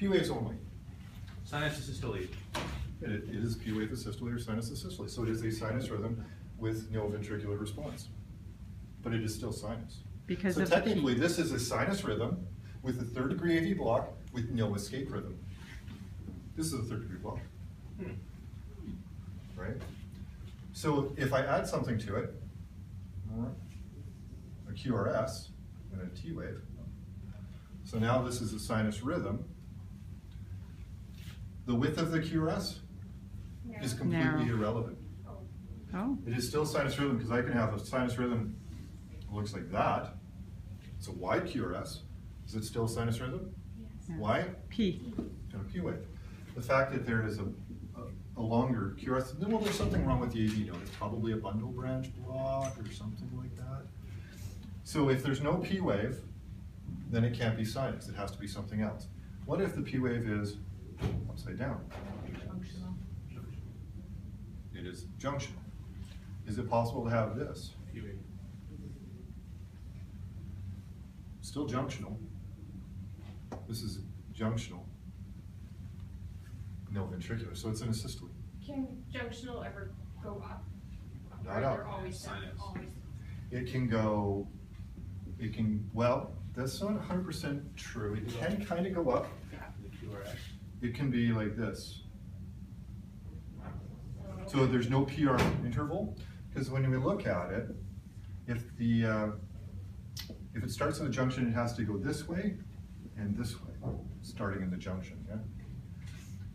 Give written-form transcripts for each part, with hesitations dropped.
P waves only. Sinus systole. It is P wave asystole or sinus asystole. So it is a sinus rhythm with no ventricular response. But it is still sinus. Because so of technically this is a sinus rhythm with a third degree AV block with no escape rhythm. This is a third degree block. Right? So if I add something to it, a QRS and a T wave, so now this is a sinus rhythm. The width of the QRS is completely irrelevant. Oh. It is still sinus rhythm because I can have a sinus rhythm that looks like that. It's a wide QRS. Is it still sinus rhythm? Yes. Why? P. And a P wave. The fact that there is a longer QRS, well, there's something wrong with the AV node. It's probably a bundle branch block or something like that. So if there's no P wave, then it can't be sinus. It has to be something else. What if the P wave is upside down? Functional. It is junctional. Is it possible to have this? Still junctional. This is junctional. No ventricular, so it's an asystole. Can junctional ever go up? Not Or up. they're always down? Sinus. Always. It can go, well, that's not 100% true. It can kind of go up. The QRS. It can be like this. So there's no PR interval, because when we look at it, if it starts in the junction, it has to go this way and this way, starting in the junction, yeah?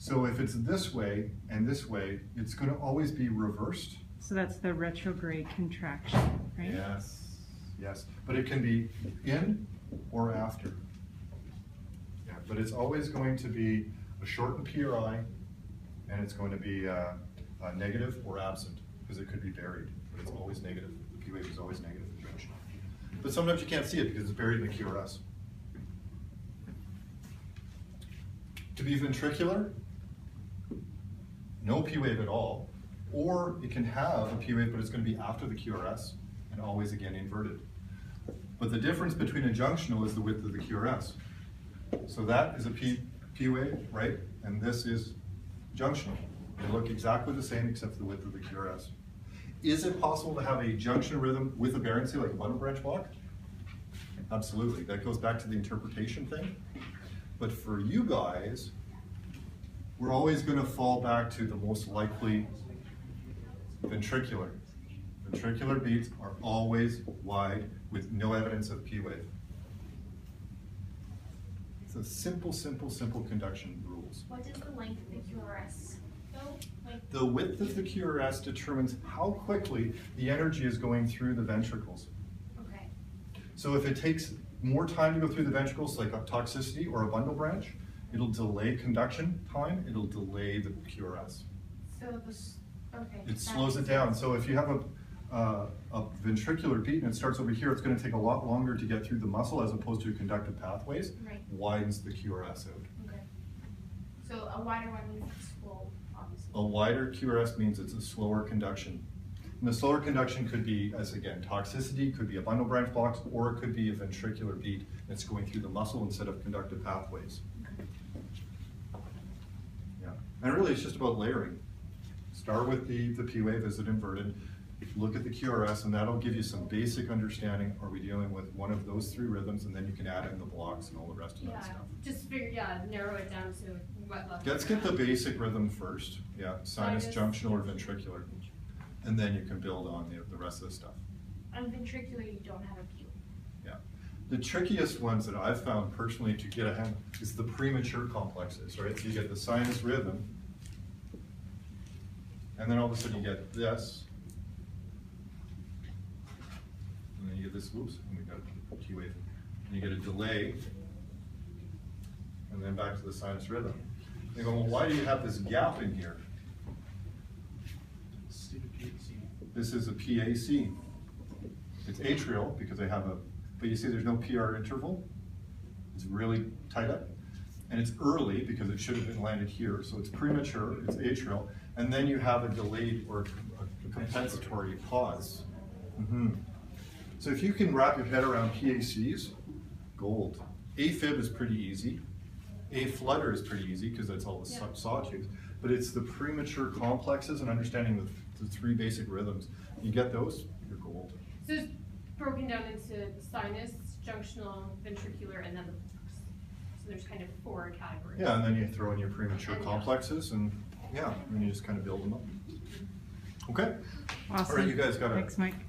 So if it's this way and this way, it's going to always be reversed. So that's the retrograde contraction, right? Yes, yes. But it can be in or after. Yeah, but it's always going to be a shortened PRI, and it's going to be negative or absent, because it could be buried, but it's always negative. The P wave is always negative in junction. But sometimes you can't see it because it's buried in the QRS. To be ventricular, no P wave at all, or it can have a P wave, but it's going to be after the QRS and always again inverted. But the difference between a junctional is the width of the QRS. So that is a P wave, right? And this is junctional. They look exactly the same except for the width of the QRS. Is it possible to have a junction rhythm with a variancy like a bundle branch block? Absolutely. That goes back to the interpretation thing. But for you guys, we're always going to fall back to the most likely ventricular. Ventricular beats are always wide with no evidence of P wave. It's a simple, simple, simple conduction rules. What is the length of the QRS? The width of the QRS determines how quickly the energy is going through the ventricles. Okay. So if it takes more time to go through the ventricles, like a toxicity or a bundle branch, it'll delay conduction time, it'll delay the QRS. So this, okay. It slows it down. So if you have a ventricular beat and it starts over here, it's going to take a lot longer to get through the muscle as opposed to conductive pathways. Right. Widens the QRS out. Okay. So a wider one means it's slow, obviously. A wider QRS means it's a slower conduction. And the slower conduction could be, as again, toxicity, could be a bundle branch blocks, or it could be a ventricular beat that's going through the muscle instead of conductive pathways. Yeah, and really it's just about layering. Start with the P wave as it inverted, look at the QRS, and that'll give you some basic understanding. Are we dealing with one of those three rhythms? And then you can add in the blocks and all the rest of that stuff. Just figure, narrow it down to what level. Let's get the basic rhythm first. Yeah, sinus, junctional, or ventricular. And then you can build on the rest of the stuff. On ventricular, you don't have a P wave. Yeah. The trickiest ones that I've found personally to get a hand is the premature complexes, right? So you get the sinus rhythm, and then all of a sudden you get this, and then you get this, whoops, and we got a P wave. And you get a delay, and then back to the sinus rhythm. And you go, well, why do you have this gap in here? This is a PAC. It's atrial because they have but you see there's no PR interval. It's really tight up. And it's early because it should have been landed here. So it's premature, it's atrial. And then you have a delayed or a compensatory pause. So if you can wrap your head around PACs, gold. AFib is pretty easy. A flutter is pretty easy because that's all the Yeah. sawtooth, but it's the premature complexes and understanding the three basic rhythms. You get those, you're gold. So it's broken down into sinus, junctional, ventricular, and then the flux. So there's kind of 4 categories. Yeah, and then you throw in your premature And- complexes and, yeah, and you just kind of build them up. Okay? All Awesome. right, you guys got it. Thanks, Mike.